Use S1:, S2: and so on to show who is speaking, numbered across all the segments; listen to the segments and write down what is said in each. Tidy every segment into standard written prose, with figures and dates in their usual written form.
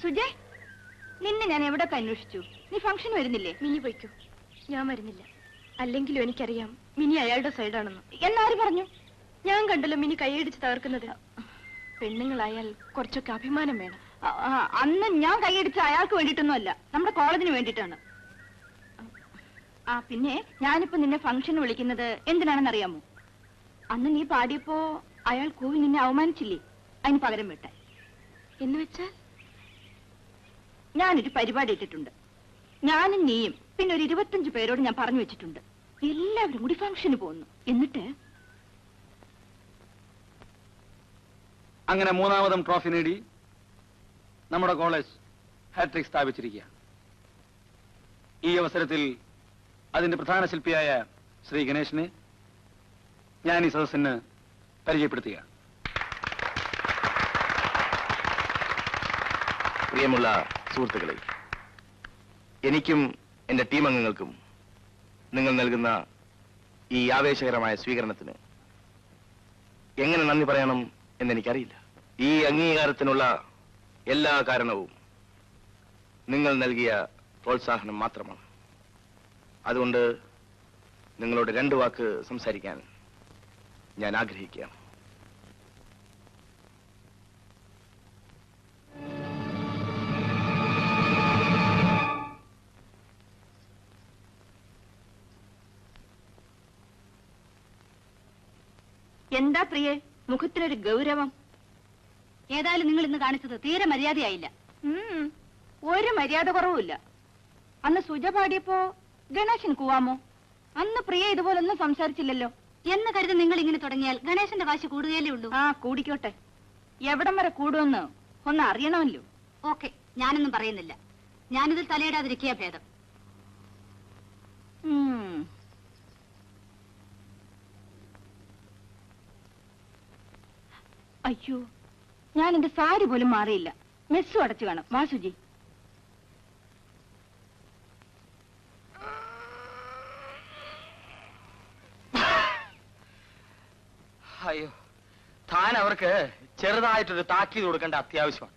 S1: സുജയ്, നിന്നെ ഞാൻ എവിടെ അന്വേഷിച്ചു? നീ ഫംഗ്ഷൻ വരുന്നില്ലേ?
S2: മിനി പോയിക്കോ, ഞാൻ വരുന്നില്ല. അല്ലെങ്കിലും എനിക്കറിയാം മിനി അയാളുടെ സൈഡാണെന്ന്.
S1: എന്നാര് പറഞ്ഞു?
S2: ഞാൻ കണ്ടല്ലോ മിനി കൈയടിച്ച് തകർക്കുന്നത്. പെണ്ണുങ്ങളായാൽ കുറച്ചൊക്കെ അഭിമാനം വേണം.
S1: അന്ന് ഞാൻ കൈയടിച്ച അയാൾക്ക് വേണ്ടിയിട്ടൊന്നും അല്ല, നമ്മുടെ കോളേജിന് വേണ്ടിയിട്ടാണ്. പിന്നെ ഞാനിപ്പോ നിന്നെ ഫംഗ്ഷന് വിളിക്കുന്നത് എന്തിനാണെന്ന് അറിയാമോ? അന്ന് നീ പാടിയപ്പോ അയാൾ കൂവി നിന്നെ അവമാനിച്ചില്ലേ, അതിന് പകരം വിട്ടാൻ.
S2: എന്ന് വെച്ചാൽ
S1: ഞാനൊരു പരിപാടി ഇട്ടിട്ടുണ്ട്. ഞാനും നീയും പിന്നെ ഒരു 25 പേരോട് ഞാൻ പറഞ്ഞു വെച്ചിട്ടുണ്ട്. എല്ലാവരും കൂടി ഫംഗ്ഷന് പോകുന്നു. എന്നിട്ട്
S3: അങ്ങനെ മൂന്നാമതും ട്രോഫി നേടി നമ്മുടെ കോളേജ് ഹാട്രിക് സ്ഥാപിച്ചിരിക്കുക. ഈ അവസരത്തിൽ അതിന്റെ പ്രധാന ശില്പിയായ ശ്രീ ഗണേശനെ ഞാൻ ഈ സദസ്സിന് പരിചയപ്പെടുത്തുക.
S4: പ്രിയമുള്ള സുഹൃത്തുക്കളെ, എനിക്കും എന്റെ ടീം അംഗങ്ങൾക്കും നിങ്ങൾ നൽകുന്ന ഈ ആവേശകരമായ സ്വീകരണത്തിന് എങ്ങനെ നന്ദി പറയണം എന്നെനിക്കറിയില്ല. ഈ അംഗീകാരത്തിനുള്ള എല്ലാ കാരണവും നിങ്ങൾ നൽകിയ പ്രോത്സാഹനം മാത്രമാണ്. അതുകൊണ്ട് നിങ്ങളോട് 2 വാക്ക് സംസാരിക്കാൻ ഞാൻ ആഗ്രഹിക്കുകയാണ്.
S1: എന്താ പ്രിയേ, മുഖത്തിനൊരു ഗൗരവം?
S5: ഏതായാലും നിങ്ങൾ ഇന്ന് കാണിച്ചത് തീരെ മര്യാദയായില്ല.
S1: ഒരു മര്യാദ കുറവുമില്ല. അന്ന് സുജ പാടിയപ്പോ ഗണേശൻ കൂവാമോ? അന്ന് പ്രിയ ഇതുപോലൊന്നും സംസാരിച്ചില്ലല്ലോ.
S5: എന്ന് കരുതി നിങ്ങൾ ഇങ്ങനെ തുടങ്ങിയാൽ ഗണേശന്റെ വാശി കൂടുകയല്ലേ ഉള്ളൂ.
S1: കൂടിക്കോട്ടെ. എവിടം വരെ കൂടുമെന്ന് ഒന്ന് അറിയണമല്ലോ.
S5: ഓക്കെ, ഞാനൊന്നും പറയുന്നില്ല. ഞാനിതിൽ തലയിടാതിരിക്കുക ഭേദം.
S1: അയ്യോ, ഞാൻ എന്റെ സാരി പോലും മാറിയില്ല. മെസ്സും അടച്ചു കാണും. വാ സുജി.
S6: അയ്യോ, താൻ അവർക്ക് ചെറുതായിട്ടൊരു താക്കീത് കൊടുക്കേണ്ട അത്യാവശ്യമാണ്.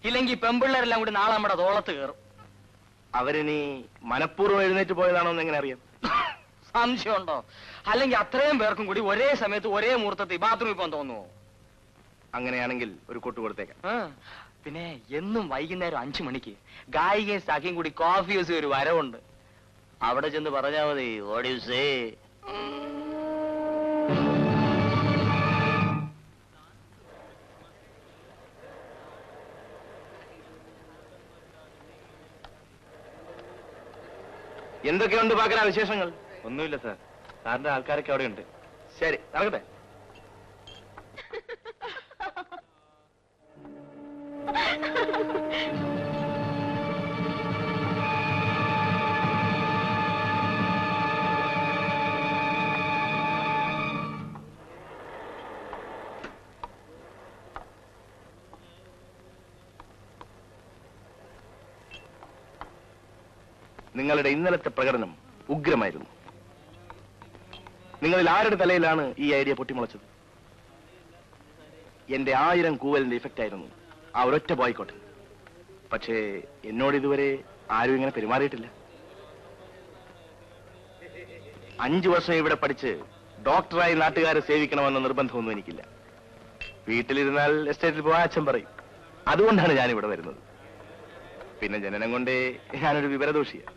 S6: ഇല്ലെങ്കിൽ പെമ്പിള്ളേരെല്ലാം കൂടി നാളെ നമ്മുടെ തോളത്ത് കയറും.
S4: അവരിനി മനഃപൂർവ്വം എഴുന്നേറ്റ് പോയതാണോ എന്ന് എങ്ങനെ അറിയാം?
S6: സംശയമുണ്ടോ? അല്ലെങ്കിൽ അത്രയും പേർക്കും കൂടി ഒരേ സമയത്ത് ഒരേ മുഹൂർത്തത്തിൽ ബാത്റൂമിൽ പോകാൻ തോന്നുമോ?
S4: അങ്ങനെയാണെങ്കിൽ ഒരു കൊട്ട് കൊടുത്തേക്കാം.
S6: പിന്നെ എന്നും വൈകുന്നേരം 5 മണിക്ക് ഗായികയും സഖിയും കൂടി കോഫി ഹൗസ് ഒരു വരവുണ്ട്. അവിടെ ചെന്ന് പറഞ്ഞാൽ മതി. What you say?
S4: എന്തൊക്കെയുണ്ട് പാക്കന വിശേഷങ്ങൾ?
S3: ഒന്നുമില്ല സാർ, സാറിന്റെ ആൾക്കാരൊക്കെ അവിടെ ഉണ്ട്.
S4: ശരി, നടക്കട്ടെ. നിങ്ങളുടെ ഇന്നലത്തെ പ്രകടനം ഉഗ്രമായിരുന്നു. നിങ്ങളിൽ ആരുടെ തലയിലാണ് ഈ ഐഡിയ പൊട്ടിമുളച്ചത്? എന്റെ 1000 കൂവലിന്റെ ഇഫക്റ്റ് ആയിരുന്നു ആ ഒരൊറ്റ ബോയ്ക്കോട്ട്. പക്ഷേ എന്നോട് ഇതുവരെ ആരും ഇങ്ങനെ പെരുമാറിയിട്ടില്ല. 5 വർഷം ഇവിടെ പഠിച്ച് ഡോക്ടറായി നാട്ടുകാരെ സേവിക്കണമെന്ന നിർബന്ധമൊന്നും എനിക്കില്ല. വീട്ടിലിരുന്നാൽ എസ്റ്റേറ്റിൽ പോകാൻ അച്ഛൻ പറയും. അതുകൊണ്ടാണ് ഞാനിവിടെ വരുന്നത്. പിന്നെ ജനനം കൊണ്ടേ ഞാനൊരു വിവരദോഷിയാണ്.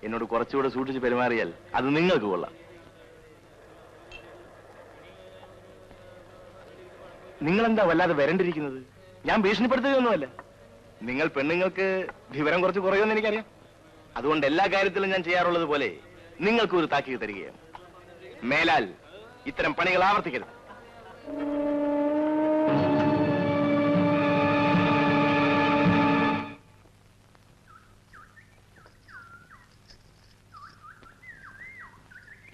S4: എന്നോട് കുറച്ചുകൂടെ സൂക്ഷിച്ച് പെരുമാറിയാൽ അത് നിങ്ങൾക്ക് കൊള്ളാം. നിങ്ങളെന്താ വല്ലാതെ വരണ്ടിരിക്കുന്നത്? ഞാൻ ഭീഷണിപ്പെടുത്തുകയൊന്നുമല്ല. നിങ്ങൾ പെണ്ണുങ്ങൾക്ക് വിവരം കുറച്ച് കുറയുമെന്ന് എനിക്കറിയാം. അതുകൊണ്ട് എല്ലാ കാര്യത്തിലും ഞാൻ ചെയ്യാറുള്ളത് പോലെ നിങ്ങൾക്കും ഒരു താക്കീത് തരികയാണ്. മേലാൽ ഇത്തരം പണികൾ ആവർത്തിക്കരുത്.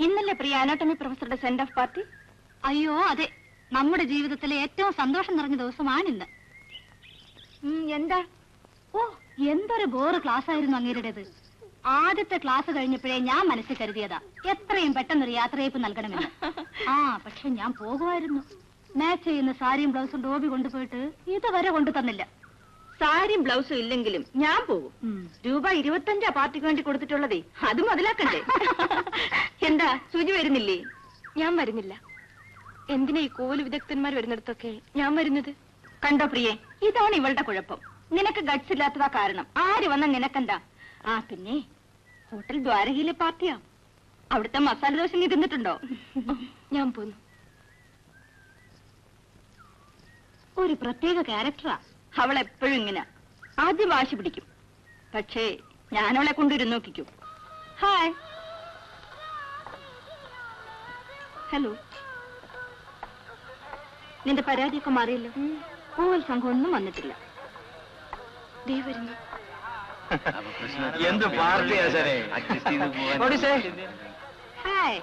S1: ഇന്നല്ലേ പ്രിയ അനാട്ടമി പ്രൊഫസറുടെ സെൻഡ് ഓഫ് പാർട്ടി?
S5: അയ്യോ അതെ, നമ്മുടെ ജീവിതത്തിലെ ഏറ്റവും സന്തോഷം നിറഞ്ഞ ദിവസമാണിന്ന്.
S1: എന്താ?
S5: ഓ, എന്തൊരു ബോറ് ക്ലാസ് ആയിരുന്നു അങ്ങേരുടേത്. ആദ്യത്തെ ക്ലാസ് കഴിഞ്ഞപ്പോഴേ ഞാൻ മനസ്സിൽ കരുതിയതാ എത്രയും പെട്ടെന്നൊരു യാത്രയയപ്പ് നൽകണമെന്ന്. പക്ഷെ ഞാൻ പോകുമായിരുന്നു. മാച്ച് ചെയ്യുന്ന സാരിയും ബ്ലൗസും ഡോബി കൊണ്ടുപോയിട്ട് ഇതുവരെ കൊണ്ടു തന്നില്ല.
S1: സാരിയും ബ്ലൗസും ഇല്ലെങ്കിലും ഞാൻ പോകും. രൂപ 25 പാർട്ടിക്ക് വേണ്ടി കൊടുത്തിട്ടുള്ളതേ, അത് മുതലാക്കണ്ടേ? എന്താ സൂചി വരുന്നില്ലേ?
S2: ഞാൻ വരുന്നില്ല. എന്തിനാ ഈ കോല് വിദഗ്ധന്മാർ വരുന്നിടത്തൊക്കെ ഞാൻ വരുന്നത്?
S1: കണ്ടോ പ്രിയേ, ഇതാണ് ഇവളുടെ കുഴപ്പം. നിനക്ക് ഗട്സ് ഇല്ലാത്തതാ കാരണം. ആര് വന്ന നിനക്കെന്താ? ആ പിന്നെ ഹോട്ടൽ ദ്വാരകയിലെ പാർട്ടിയാ. അവിടുത്തെ മസാല ദോശ നീ തിന്നിട്ടുണ്ടോ?
S2: ഞാൻ പോന്നു.
S1: ഒരു പ്രത്യേക ക്യാരക്ടറാ അവൾ. എപ്പോഴും ഇങ്ങനെ ആദ്യം വാശി പിടിക്കും, പക്ഷേ ഞാനവളെ കൊണ്ടുവരും നോക്കിക്കും. Hi, hello. നിന്റെ പരാതിയൊക്കെ മാറിയല്ലോ. പൂവൽ സംഘം ഒന്നും വന്നിട്ടില്ല.
S2: ദേ വരുന്നു.
S3: എന്ത് പാർട്ടിയാ സാറേ?
S1: Hi.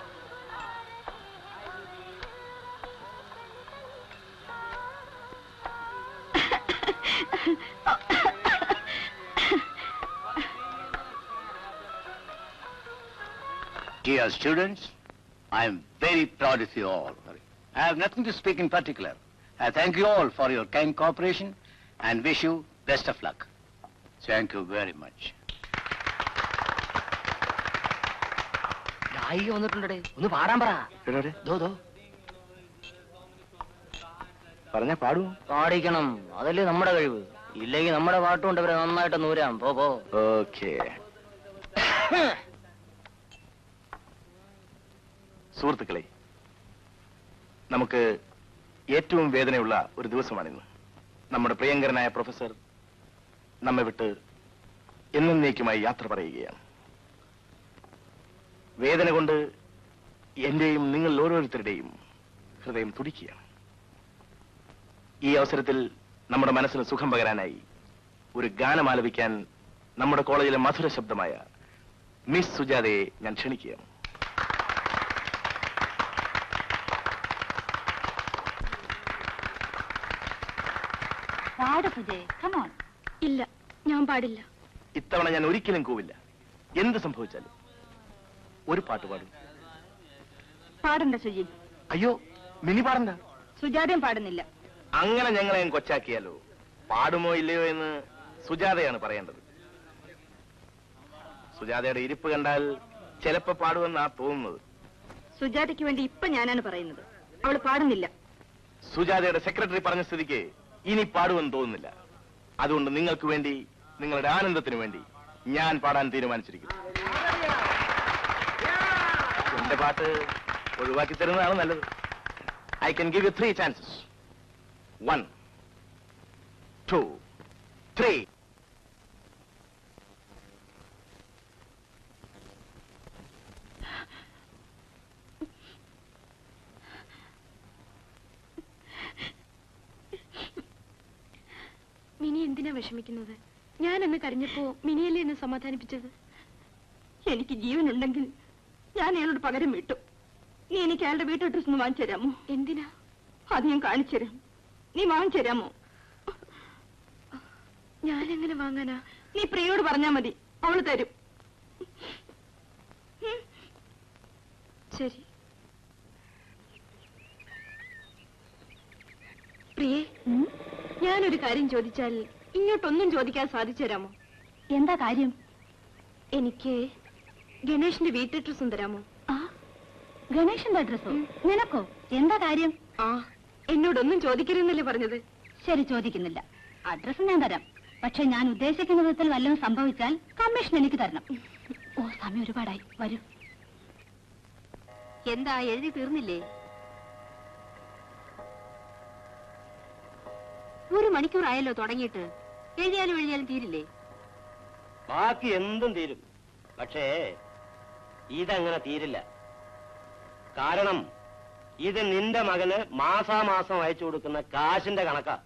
S7: Dear students, I am very proud of you all. I have nothing to speak in particular. I thank you all for your kind cooperation and wish you best of luck. Thank you very much.
S6: ഗായിക വന്നിട്ടുണ്ടേ, ഒന്ന് പാടാൻ പറ.
S4: പറഞ്ഞ പാടൂ.
S6: പാടിക്കണം, അതല്ലേ നമ്മുടെ കഴിവ്. ഇല്ലെങ്കിൽ നമ്മുടെ പാട്ടുകൊണ്ട് അവരെ നന്നായിട്ട് നൂരാം. പോ.
S4: ഓക്കേ. സുഹൃത്തുക്കളെ, നമുക്ക് ഏറ്റവും വേദനയുള്ള ഒരു ദിവസമാണിന്ന്. നമ്മുടെ പ്രിയങ്കരനായ പ്രൊഫസർ നമ്മെ വിട്ട് എന്നേക്കുമായി യാത്ര പറയുകയാണ്. വേദന കൊണ്ട് എന്റെയും നിങ്ങൾ ഓരോരുത്തരുടെയും ഹൃദയം തുടിക്കുകയാണ്. ഈ അവസരത്തിൽ നമ്മുടെ മനസ്സിന് സുഖം പകരാനായി ഒരു ഗാനം ആലപിക്കാൻ നമ്മുടെ കോളേജിലെ മധുര ശബ്ദമായ മിസ് സുജാതയെ ഞാൻ ക്ഷണിക്കുകയാണ്.
S2: ഇല്ല, ഞാൻ പാടില്ല.
S4: ഇത്തവണ ഞാൻ ഒരിക്കലും കൂവില്ല. എന്ത് സംഭവിച്ചാലും ഒരു പാട്ട് പാടും.
S1: പാടണ്ട സുജി.
S4: അയ്യോ, മിനി പാടണ്ട.
S1: സുജാതയും പാടുന്നില്ല.
S4: അങ്ങനെ ഞങ്ങളെ കൊച്ചാക്കിയാലോ? പാടുമോ ഇല്ലയോ എന്ന് സുജാതയാണ് പറയേണ്ടത്. സുജാതയുടെ ഇരിപ്പ് കണ്ടാൽ ചിലപ്പോ പാടുമെന്നാ തോന്നുന്നത്.
S1: സുജാതയ്ക്ക് വേണ്ടി ഇപ്പൊ ഞാനാണ് പറയുന്നത്. അവള് പാടുന്നില്ല.
S4: സുജാതയുടെ സെക്രട്ടറി പറഞ്ഞ സ്ഥിതിക്ക് ഇനി പാടുമെന്ന് തോന്നുന്നില്ല. അതുകൊണ്ട് നിങ്ങൾക്ക് വേണ്ടി, നിങ്ങളുടെ ആനന്ദത്തിന് വേണ്ടി ഞാൻ പാടാൻ തീരുമാനിച്ചിരിക്കുന്നു. എന്റെ പാട്ട് ഒഴിവാക്കി തരുന്നതാണ് നല്ലത്. I can give you 3 chances. 1, 2, 3.
S2: Mini എന്തിനാ വിഷമിക്കുന്നത്? ഞാൻ എന്ന് കരഞ്ഞപ്പോ മിനിയല്ലേ എന്നെ സമാധാനിപ്പിച്ചത്?
S1: എനിക്ക് ജീവനുണ്ടെങ്കിൽ ഞാൻ അയാളോട് പകരം വിട്ടു. നീ എനിക്ക് അയാളുടെ വീട്ടു അഡ്രസ് ഒന്ന് വാങ്ങിച്ചു തരാമോ?
S2: എന്തിനാ?
S1: അത് ഞാൻ കാണിച്ചു തരാം. നീ വാങ്ങിച്ചു തരാമോ?
S2: ഞാനെങ്ങനെ വാങ്ങാനാ?
S1: നീ പ്രിയോട് പറഞ്ഞാ മതി, അവള് തരും.
S2: ശരി. പ്രിയേ, ഞാനൊരു കാര്യം ചോദിച്ചാൽ ഇങ്ങോട്ടൊന്നും ചോദിക്കാൻ സാധിച്ചു തരാമോ?
S5: എന്താ കാര്യം?
S2: എനിക്ക് ഗണേഷിന്റെ വീട്ടഡ്രസ്സും തരാമോ?
S5: ആ, ഗണേഷിന്റെ അഡ്രസ്സോ? നിനക്കോ? എന്താ കാര്യം?
S2: ആ, എന്നോടൊന്നും ചോദിക്കരുതെന്നല്ലേ പറഞ്ഞത്?
S5: ശരി, ചോദിക്കുന്നില്ല. അഡ്രസ് ഞാൻ തരാം. പക്ഷെ ഞാൻ ഉദ്ദേശിക്കുന്ന വിധത്തിൽ വല്ലതും സംഭവിച്ചാൽ കമ്മീഷൻ എനിക്ക് തരണം. ഓ, സമയം ഒരുപാടായി. വരൂ.
S1: എന്താ എഴുതി തീർന്നില്ലേ? 1 മണിക്കൂറായല്ലോ തുടങ്ങിയിട്ട്. എഴുതിയാലും തീരില്ലേ?
S8: ബാക്കി എന്തും തീരും, പക്ഷേ ഇതങ്ങനെ തീരില്ല. കാരണം ഇത് നിന്റെ മകന് മാസാമാസം അയച്ചു കൊടുക്കുന്ന കാശിന്റെ കണക്കാ.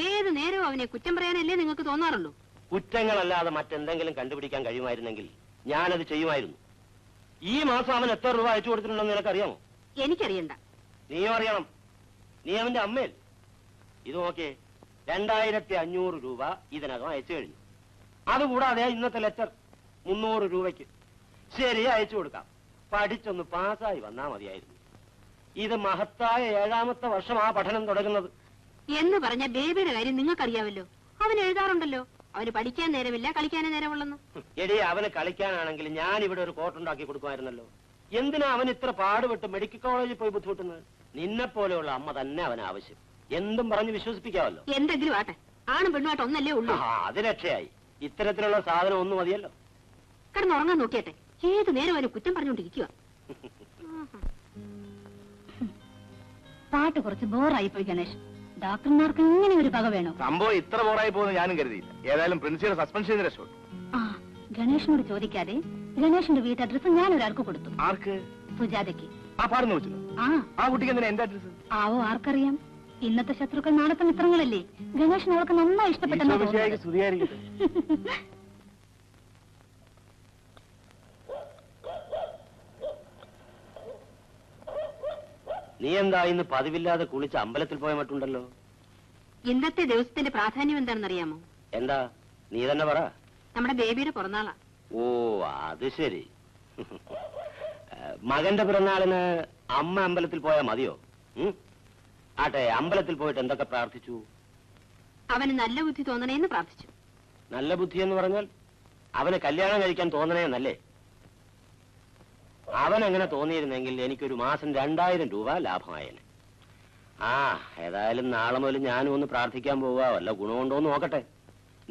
S1: ഏത് നേരവും അവനെ കുറ്റം പറയാനല്ലേ നിങ്ങൾക്ക് തോന്നാറുള്ളൂ?
S8: കുറ്റങ്ങളല്ലാതെ മറ്റെന്തെങ്കിലും കണ്ടുപിടിക്കാൻ കഴിയുമായിരുന്നെങ്കിൽ ഞാനത് ചെയ്യുമായിരുന്നു. ഈ മാസം അവൻ എത്ര രൂപ അയച്ചു കൊടുത്തിട്ടുണ്ടെന്ന് നിനക്കറിയാമോ?
S1: എനിക്കറിയണ്ട.
S8: നീയും അറിയണം. നീ അവന്റെ അമ്മയിൽ. ഇത് നോക്കിയേ, 2500 രൂപ ഇതിനകം അയച്ചു കഴിഞ്ഞു. അതുകൂടാതെ ഇന്നത്തെ ലെറ്റർ 300 രൂപയ്ക്ക്. ശരി, അയച്ചു കൊടുക്കാം. പഠിച്ചൊന്ന് പാസ്സായി വന്നാ മതിയായിരുന്നു. ഇത് മഹത്തായ 7ാമത്തെ വർഷമാ പഠനം തുടങ്ങുന്നത്.
S1: എന്ന് പറഞ്ഞ ബേബിയുടെ കാര്യം നിങ്ങൾക്കറിയാമല്ലോ.
S2: അവൻ എഴുതാറുണ്ടല്ലോ. അവന് പഠിക്കാൻ നേരമില്ല, കളിക്കാനേ നേരമുള്ളെന്ന്.
S8: എടി, അവന് കളിക്കാനാണെങ്കിൽ ഞാൻ ഇവിടെ ഒരു കോട്ടുണ്ടാക്കി കൊടുക്കുമായിരുന്നല്ലോ. എന്തിനാ അവൻ ഇത്ര പാടുപെട്ട് മെഡിക്കൽ കോളേജിൽ പോയി ബുദ്ധിമുട്ടുന്നത്? നിന്നെ പോലെയുള്ള അമ്മ തന്നെ അവന് ആവശ്യം. എന്തും പറഞ്ഞ് വിശ്വസിപ്പിക്കാമല്ലോ.
S2: എന്തെങ്കിലും ആട്ടെ, ആണും പെണ്ണുമായിട്ട് ഒന്നല്ലേ ഉള്ളൂ.
S8: അത് രക്ഷയായി. ഇത്തരത്തിലുള്ള സാധനം ഒന്നും മതിയല്ലോ.
S2: കിടന്നുറങ്ങാൻ നോക്കിയട്ടെ, ഏത് നേരം അവന് കുറ്റം പറഞ്ഞുകൊണ്ടിരിക്കുക.
S5: പാട്ട് കുറച്ച് ബോറായി പോയി ഗണേഷ്. ഡോക്ടർമാർക്ക് ഇങ്ങനെ ഒരു പക വേണോ?
S4: സംഭവം ഇത്ര ബോറായി പോകുന്ന ഞാനും കരുതിയില്ല. ഏതായാലും പ്രിൻസിപ്പൽ സസ്പെൻഷൻ ചെയ്ത് രക്ഷപ്പെട്ടു.
S5: ആ, ഗണേഷിനോട് ചോദിക്കാതെ ഗണേഷിന്റെ വീട്ട് അഡ്രസ് ഞാൻ ഒരാൾക്ക് കൊടുത്തു.
S4: ആർക്ക്?
S5: സുജാതയ്ക്ക്.
S4: ആ പാടുന്നു വെച്ചു. ആ കുട്ടിക്ക് എന്തിനാ എന്റെ അഡ്രസ്?
S5: ആവോ ആർക്കറിയാം. ഇന്നത്തെ ശത്രുക്കൾ നാളത്തെ മിത്രങ്ങളല്ലേ. ഗണേഷിന് അവൾക്ക് നന്നായി ഇഷ്ടപ്പെട്ടെന്നാ തോന്നുന്നത്.
S8: നീ എന്താ ഇന്ന് പതിവില്ലാതെ കുളിച്ച് അമ്പലത്തിൽ പോയ മട്ടുണ്ടല്ലോ?
S2: ഇന്നത്തെ ദിവസത്തിന്റെ പ്രാധാന്യം എന്താണെന്നറിയാമോ?
S8: എന്താ? നീ തന്നെ പറ.
S2: നമ്മുടെ ബേബിയുടെ പിറന്നാളാ.
S8: ഓ, അത് ശരി. മകന്റെ പിറന്നാളിന് അമ്മ അമ്പലത്തിൽ പോയാൽ മതിയോ? ആട്ടെ, അമ്പലത്തിൽ പോയിട്ട് എന്തൊക്കെ പ്രാർത്ഥിച്ചു?
S2: അവന് നല്ല ബുദ്ധി തോന്നണേന്ന് പ്രാർത്ഥിച്ചു.
S8: നല്ല ബുദ്ധി എന്ന് പറഞ്ഞാൽ അവന് കല്യാണം കഴിക്കാൻ തോന്നണേന്നല്ലേ? അവൻ അങ്ങനെ തോന്നിയിരുന്നെങ്കിൽ എനിക്കൊരു മാസം 2000 രൂപ ലാഭമായേനെ. ഏതായാലും നാളെ മുതൽ ഞാനും ഒന്ന് പ്രാർത്ഥിക്കാൻ പോവുക. വല്ല ഗുണമുണ്ടോന്ന് നോക്കട്ടെ.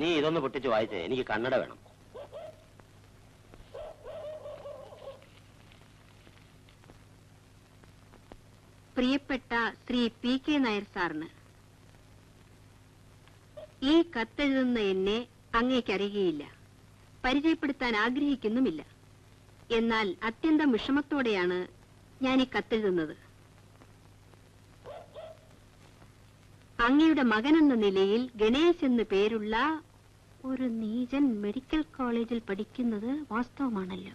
S8: നീ ഇതൊന്ന് പൊട്ടിച്ച് വായിച്ചേ, എനിക്ക് കണ്ണട വേണം.
S2: പ്രിയപ്പെട്ട ശ്രീ പി.കെ. നായർ സാറിന്, ഈ കത്തെഴുതുന്ന എന്നെ അങ്ങേക്കറിയുകയില്ല, പരിചയപ്പെടുത്താൻ ആഗ്രഹിക്കുന്നുമില്ല. എന്നാൽ അത്യന്തം വിഷമത്തോടെയാണ് ഞാൻ ഈ കത്തെഴുതുന്നത്. അങ്ങയുടെ മകനെന്ന നിലയിൽ ഗണേശ് എന്ന് പേരുള്ള ഒരു നീചൻ മെഡിക്കൽ കോളേജിൽ പഠിക്കുന്നത് വാസ്തവമാണല്ലോ.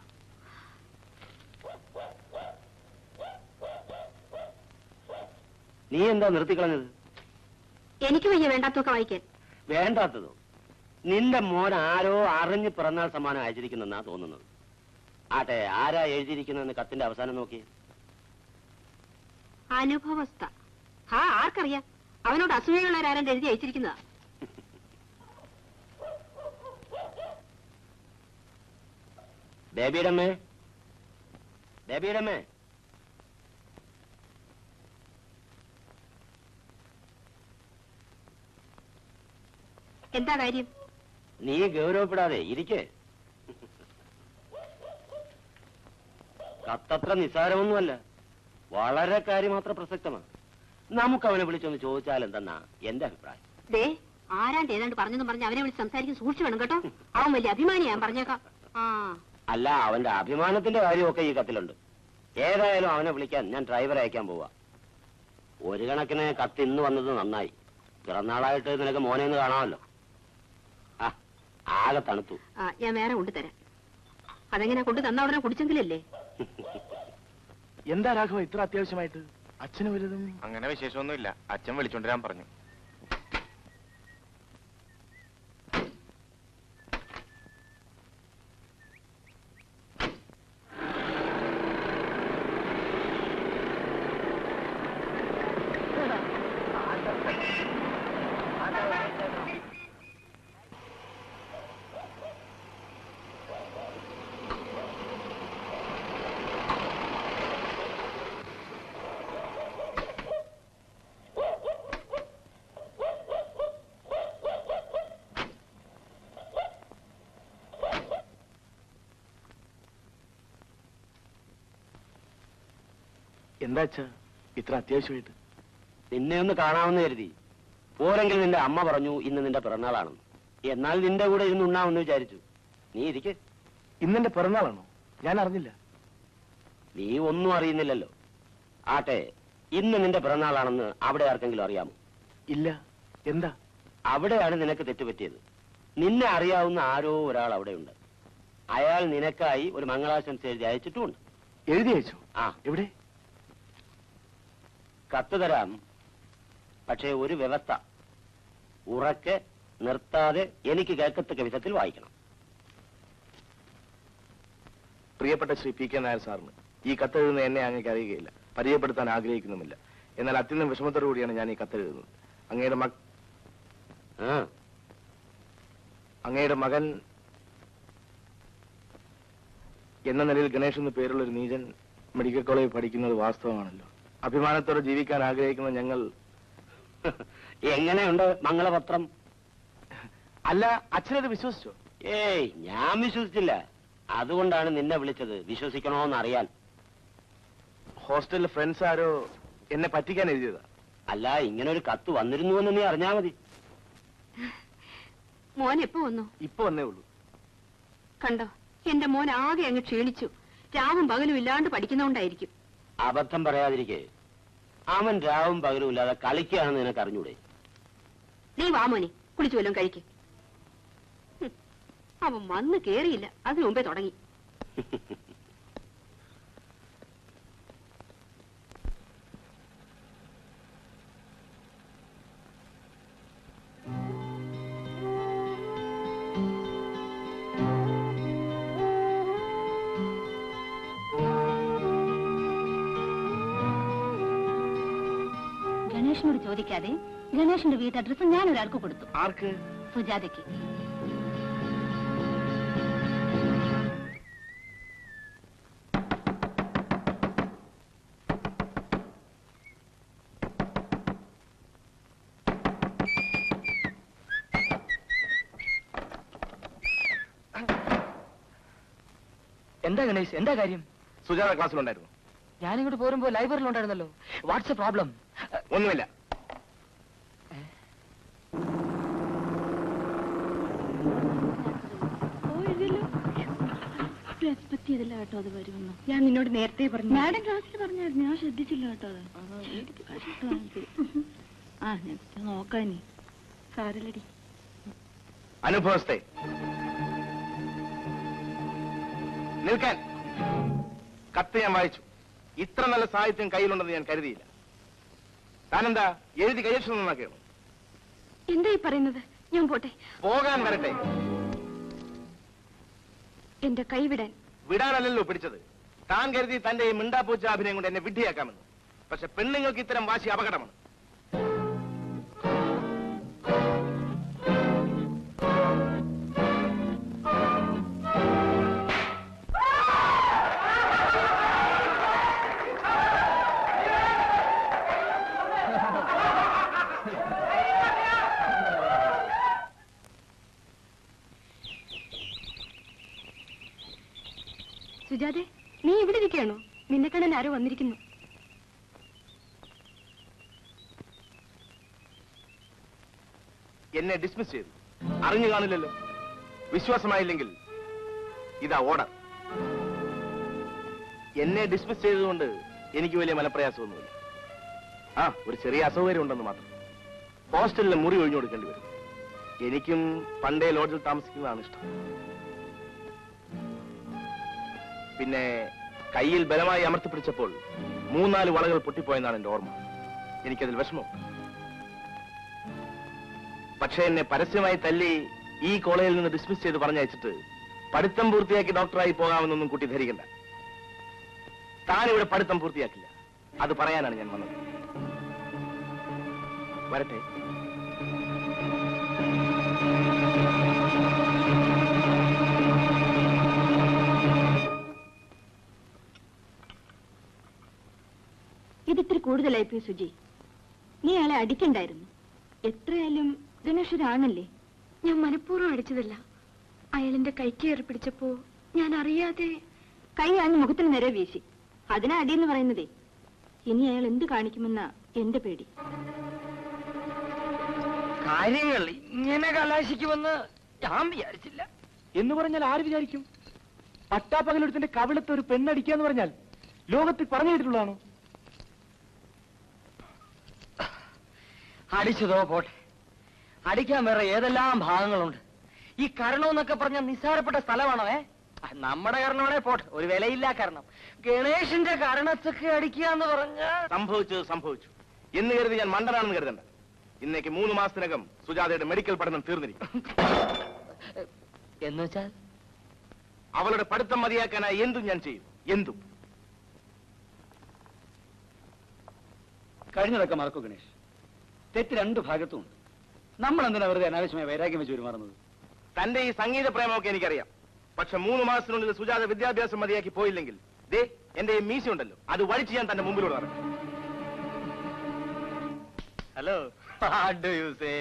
S8: നീ എന്താ നിർത്തിക്കളഞ്ഞത്?
S2: എനിക്ക് വയ്യ വേണ്ടാത്തൊക്കെ വായിക്കാൻ.
S8: വേണ്ടാത്തതോ? നിന്റെ മോൻ ആരോ അറിഞ്ഞ് പിറന്നാൾ സമ്മാനം അയച്ചിരിക്കുന്നെന്നാ തോന്നുന്നത്. ആട്ടെ, ആരാ എഴുതിയിരിക്കുന്നതെന്ന് കത്തിന്റെ അവസാനം നോക്കി.
S2: അനുഭവസ്ഥ. ആർക്കറിയാം? അവനോട് അസൂയുള്ളവരാരും എഴുതി അയച്ചിരിക്കുന്നതാ.
S8: ബേബിയുടമ്മേ, ബേബിയുടമ്മേ,
S2: എന്താ കാര്യം?
S8: നീ ഗൗരവപ്പെടാതെ ഇരിക്കേ. കത്തത്ര നിസ്സാരമൊന്നുമല്ല, വളരെ കാര്യമാത്ര പ്രസക്തമാണ്. നമുക്ക് അവനെ വിളിച്ചൊന്ന് ചോദിച്ചാൽ എന്തെന്നാ എന്റെ അഭിപ്രായം.
S2: ദേ, ആരാണ്ട് ഏതാണ്ട് പറഞ്ഞെന്ന് പറഞ്ഞ് അവനെ വിളിച്ച് സംസാരിക്കാൻ സൂക്ഷിച്ചു വേണം കേട്ടോ. അവൻ വലിയ അഭിമാനിയാ, പറഞ്ഞേക്കാം.
S8: അല്ല, അവന്റെ അഭിമാനത്തിന്റെ കാര്യമൊക്കെ ഈ കത്തിലുണ്ട്. ഏതായാലും അവനെ വിളിക്കാൻ ഞാൻ ഡ്രൈവറെ അയക്കാൻ പോവാ. ഒരു കണക്കിന് കത്ത് ഇന്ന് വന്നത് നന്നായി. പിറന്നാളായിട്ട് നിനക്ക് മോനെ ഒന്ന് കാണാമല്ലോ. ആകെ തണുത്തു.
S2: ഞാൻ വേറെ കൊണ്ടുതരാം. അതെങ്ങനെ കൊണ്ടു തന്ന ഉടനെ കുടിച്ചെങ്കിലല്ലേ?
S4: എന്താ രാഘവ ഇത്ര അത്യാവശ്യമായിട്ട്? അച്ഛന് വലുതും
S3: അങ്ങനെ വിശേഷമൊന്നുമില്ല. അച്ഛൻ വിളിച്ചോണ്ടിരാൻ പറഞ്ഞു.
S4: എന്താ അച്ഛാ ഇത്ര അത്യാവശ്യമായിട്ട്?
S8: നിന്നെ ഒന്ന് കാണാമെന്ന് കരുതി. പോരെങ്കിൽ നിന്റെ അമ്മ പറഞ്ഞു ഇന്ന് നിന്റെ പിറന്നാളാണെന്ന്. എന്നാൽ നിന്റെ കൂടെ ഇരുന്ന് ഉണ്ണാമെന്ന് വിചാരിച്ചു. നീ ഇരിക്കെ.
S4: ഇന്നെന്റെ പിറന്നാളാണോ? ഞാൻ അറിഞ്ഞില്ല.
S8: നീ ഒന്നും അറിയുന്നില്ലല്ലോ. ആട്ടെ, ഇന്ന് നിന്റെ പിറന്നാളാണെന്ന് അവിടെ ആർക്കെങ്കിലും അറിയാമോ?
S4: ഇല്ല. എന്താ?
S8: അവിടെയാണ് നിനക്ക് തെറ്റുപറ്റിയത്. നിന്നെ അറിയാവുന്ന ആരോ ഒരാൾ അവിടെയുണ്ട്. അയാൾ നിനക്കായി ഒരു മംഗളാശംസ എഴുതി അയച്ചിട്ടുമുണ്ട്.
S4: എഴുതി അയച്ചു? എവിടെ? കത്ത് തരാം, പക്ഷേ ഒരു വ്യവസ്ഥ. ഉറക്കെ നിർത്താതെ എനിക്ക് കേൾക്കത്തക്ക വിധത്തിൽ വായിക്കണം. പ്രിയപ്പെട്ട ശ്രീ പി.കെ. നായർ സാറിന്, ഈ കത്തെഴുതുന്ന എന്നെ അങ്ങേക്ക് അറിയുകയില്ല, പരിചയപ്പെടുത്താൻ ആഗ്രഹിക്കുന്നുമില്ല. എന്നാൽ അത്യന്തം വിഷമത്തോടു കൂടിയാണ് ഞാൻ ഈ കത്തെഴുതുന്നത്. അങ്ങയുടെ അങ്ങയുടെ മകൻ എന്ന നിലയിൽ ഗണേഷ് എന്ന് പേരുള്ള ഒരു നീചൻ മെഡിക്കൽ കോളേജിൽ പഠിക്കുന്നത് വാസ്തവമാണല്ലോ. അഭിമാനത്തോടെ ജീവിക്കാൻ ആഗ്രഹിക്കുന്ന ഞങ്ങൾ.
S8: എങ്ങനെയുണ്ട് മംഗളപത്രം?
S4: അല്ല, അച്ഛനത് വിശ്വസിച്ചോ?
S8: ഏയ്, ഞാൻ വിശ്വസിച്ചില്ല. അതുകൊണ്ടാണ് നിന്നെ വിളിച്ചത്, വിശ്വസിക്കണോന്ന് അറിയാൻ.
S4: ഹോസ്റ്റലിലെ ഫ്രണ്ട്സ് ആരോ എന്നെ പറ്റിക്കാൻ എഴുതിയതാ.
S8: അല്ല, ഇങ്ങനെ ഒരു കത്ത് വന്നിരുന്നുവെന്ന് നീ അറിഞ്ഞാ മതി.
S2: മോൻ എപ്പോ വന്നു?
S4: ഇപ്പൊ വന്നേ ഉള്ളൂ.
S2: കണ്ടോ, എന്റെ മോൻ ആകെ അങ്ങ് ക്ഷീണിച്ചു. രാവും പകലും ഇല്ലാണ്ട് പഠിക്കുന്നോണ്ടായിരിക്കും.
S8: അബദ്ധം പറയാതിരിക്കെ. അവൻ രാവും പകലും ഇല്ലാതെ കളിക്കുകയാണെന്ന് നിനക്ക് അറിഞ്ഞൂടെ?
S2: നീ വാ മോനെ, കുളിച്ചു വല്ലതും കഴിക്ക്. അവൻ വന്ന് കേറിയില്ല, അതിനു മുമ്പേ തുടങ്ങി.
S5: ഗണേഷിനോട് ചോദിക്കാതെ ഗണേഷിന്റെ വീട്ട് അഡ്രസ് ഞാൻ ഒരാൾക്ക് കൊടുത്തു.
S4: ആർക്ക്?
S5: സുജാതയ്ക്ക്.
S6: എന്താ ഗണേഷ്, എന്താ കാര്യം?
S4: സുജാത ക്ലാസ്സിലുണ്ടായിരുന്നു.
S6: ഞാനിങ്ങോട്ട് പോരുമ്പോ ലൈബ്രറിയിൽ ഉണ്ടായിരുന്നല്ലോ. വാട്സ് പ്രോബ്ലം?
S4: ഒന്നുമില്ല.
S5: എക്സ്പെക്ട് കേട്ടോ അത് വരുമെന്ന്. ഞാൻ നിന്നോട് നേരത്തെ പറഞ്ഞു. മാഡം ക്ലാസ്സിൽ പറഞ്ഞായിരുന്നു, ഞാൻ ശ്രദ്ധിച്ചില്ല കേട്ടോ അത്. ആ ഞാൻ നോക്കാനി സാരല്ലടി.
S4: അനുഭവസ്ഥേ നിൽക്കാൻ. കത്ത് ഞാൻ വായിച്ചു. ഇത്ര നല്ല സാഹിത്യം കയ്യിലുണ്ടെന്ന് ഞാൻ കരുതിയില്ല. താനെന്താ എഴുതി കൈവശം നന്നാക്കിയോ?
S2: എന്താ ഈ പറയുന്നത്? ഞാൻ പോട്ടെ.
S4: പോകാൻ വരട്ടെ.
S2: എന്റെ കൈവിടാൻ.
S4: വിടാനല്ലല്ലോ പിടിച്ചത്. താൻ കരുതി തന്റെ ഈ മിണ്ടാപ്പൂച്ച അഭിനയം കൊണ്ട് എന്നെ വിഡ്ഢിയാക്കാമെന്ന്. പക്ഷെ പെണ്ണുങ്ങൾക്ക് ഇത്തരം വാശി അപകടമാണ്.
S2: സുജാതെ, നീ ഇവിടെ ഇരിക്കുകയാണോ? നിന്നെ കാണാൻ ആരോ വന്നിരിക്കുന്നു.
S4: എന്നെ ഡിസ്മിസ് ചെയ്തു. അറിഞ്ഞു കാണില്ലല്ലോ. വിശ്വാസമായില്ലെങ്കിൽ ഇതാ ഓർഡർ. എന്നെ ഡിസ്മിസ് ചെയ്തതുകൊണ്ട് എനിക്ക് വലിയ മനപ്രയാസമൊന്നുമില്ല. ആ, ഒരു ചെറിയ അസൗകര്യം ഉണ്ടെന്ന് മാത്രം. ഹോസ്റ്റലിലെ മുറി ഒഴിഞ്ഞു കൊടുക്കേണ്ടി വരും. എനിക്കും പണ്ടേ ലോഡ്ജിൽ താമസിക്കുന്നതാണ് ഇഷ്ടം. പിന്നെ കയ്യിൽ ബലമായി അമർത്തിപ്പിടിച്ചപ്പോൾ 3-4 വളകൾ പൊട്ടിപ്പോയെന്നാണ് എന്റെ ഓർമ്മ. എനിക്കതിൽ വിഷമം. പക്ഷെ എന്നെ പരസ്യമായി തല്ലി ഈ കോളേജിൽ നിന്ന് ഡിസ്മിസ് ചെയ്ത് പറഞ്ഞയച്ചിട്ട് പഠിത്തം പൂർത്തിയാക്കി ഡോക്ടറായി പോകാമെന്നൊന്നും കുട്ടി ധരിക്കണ്ട. താനിവിടെ പഠിത്തം പൂർത്തിയാക്കില്ല. അത് പറയാനാണ് ഞാൻ വന്നത്. വരട്ടെ.
S1: ഇതിത്തിരി കൂടുതലായി പോയി സുജി. നീ അയാളെ അടിക്കണ്ടായിരുന്നു. എത്രയായാലും ഗണേഷൊരാണല്ലേ.
S2: ഞാൻ മനഃപൂർവ്വം അടിച്ചതല്ല. അയാളെന്റെ കൈക്ക് കയറി പിടിച്ചപ്പോ ഞാൻ അറിയാതെ
S1: കൈ ആഞ്ഞ് മുഖത്തിന് നേരെ വീശി. അതിനാ അടിയെന്ന് പറയുന്നതേ. ഇനി അയാൾ എന്ത് കാണിക്കുമെന്നാ എന്റെ പേടി.
S6: കാര്യങ്ങൾ ഇങ്ങനെ കലാശിക്കുമെന്ന് ഞാൻ വിചാരിച്ചില്ല.
S3: എന്ന് പറഞ്ഞാൽ ആര് വിചാരിക്കും? പട്ടാപ്പകലെടുത്തിന്റെ കവിളത്ത് ഒരു പെണ്ണടിക്കാന്ന് പറഞ്ഞാൽ ലോകത്തിൽ പറഞ്ഞു കേട്ടിട്ടുള്ളതാണോ?
S6: അടിച്ചതോ പോട്ടെ. അടിക്കാൻ വേറെ ഏതെല്ലാം ഭാഗങ്ങളുണ്ട്. ഈ കരണം എന്നൊക്കെ പറഞ്ഞ നിസ്സാരപ്പെട്ട സ്ഥലമാണോ? നമ്മുടെ കരണമാണേ പോട്ടെ, ഒരു വിലയില്ല കരണം. ഗണേഷിന്റെ കരണത്തൊക്കെ അടിക്കുക എന്ന് പറഞ്ഞാൽ
S4: സംഭവിച്ചത് സംഭവിച്ചു എന്ന് കരുതി ഞാൻ മണ്ടനാണെന്ന് കരുതണ്ട. ഇന്നേക്ക് 3 മാസത്തിനകം സുജാതയുടെ മെഡിക്കൽ പഠനം തീർന്നിരിക്കും.
S6: എന്ന് വെച്ചാൽ
S4: അവളുടെ പഠിത്തം മതിയാക്കാനായി എന്തും ഞാൻ ചെയ്യും. എന്തും.
S3: കഴിഞ്ഞതൊക്കെ മറക്കൂ ഗണേഷ്. തെറ്റ് 2 ഭാഗത്തുമുണ്ട്. നമ്മൾ എന്തിനാ വെറുതെ അനാവശ്യമായ വൈരാഗ്യം വെച്ച് പെരുമാറുന്നത്?
S4: തന്റെ ഈ സംഗീത പ്രേമമൊക്കെ എനിക്കറിയാം. പക്ഷെ 3 മാസത്തിനുള്ളിൽ സുജാത വിദ്യാഭ്യാസം മതിയാക്കി പോയില്ലെങ്കിൽ ദേ എന്റെ ഈ മീശ ഉണ്ടല്ലോ അത് വഴിച്ച് ഞാൻ തന്റെ മുമ്പിലൂടെ നടക്കും. Hello, what do you say?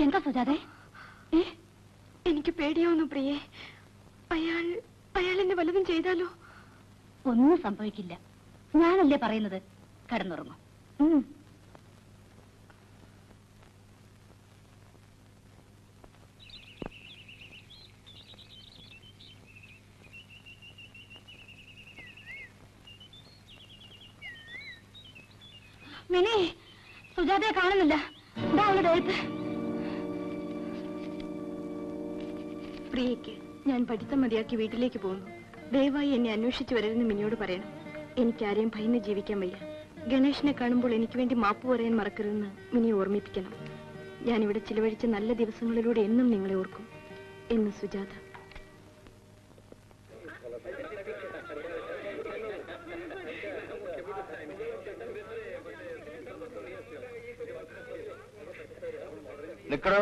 S1: എന്താ സുജാതെ? എനിക്ക് പേടിയാവുന്നു പ്രിയേ. അയാൾ എന്നെ വല്ലതും ചെയ്താലോ?
S5: ഒന്നും സംഭവിക്കില്ല. ഞാനല്ലേ പറയുന്നത്. കടന്നുറങ്ങും.
S1: മിനി, സുജാതയെ കാണുന്നില്ല. ഇതാ അവളുടെ എഴുത്ത്. പ്രിയയ്ക്ക് ഞാൻ പഠിത്തം മതിയാക്കി വീട്ടിലേക്ക് പോകുന്നു. ദയവായി എന്നെ അന്വേഷിച്ചു വരരുതെന്ന് മിനിയോട് പറയണം. എനിക്കാരെയും ഭയന്ന് ജീവിക്കാൻ വയ്യ. ഗണേഷിനെ കാണുമ്പോൾ എനിക്ക് വേണ്ടി മാപ്പ് പറയാൻ മറക്കരുതെന്ന് മിനിയെ ഓർമ്മിപ്പിക്കണം. ഞാനിവിടെ ചിലവഴിച്ച നല്ല ദിവസങ്ങളിലൂടെ എന്നും നിങ്ങളെ ഓർക്കും. എന്ന് സുജാത.
S4: നിക്കടോ.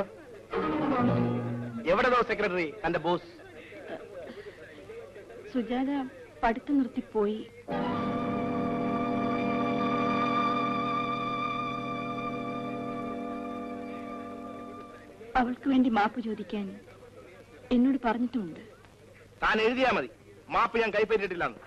S4: എവിടെയോ സെക്രട്ടറി തന്റെ ബോസ്?
S1: സുജാത പഠിത്തം നിർത്തിപ്പോയി. അവൾക്ക് വേണ്ടി മാപ്പ് ചോദിക്കാൻ എന്നോട് പറഞ്ഞിട്ടുമുണ്ട്.
S4: താൻ എഴുതിയാ മതി. മാപ്പ് ഞാൻ കൈപ്പറ്റിയിട്ടില്ലാന്ന്.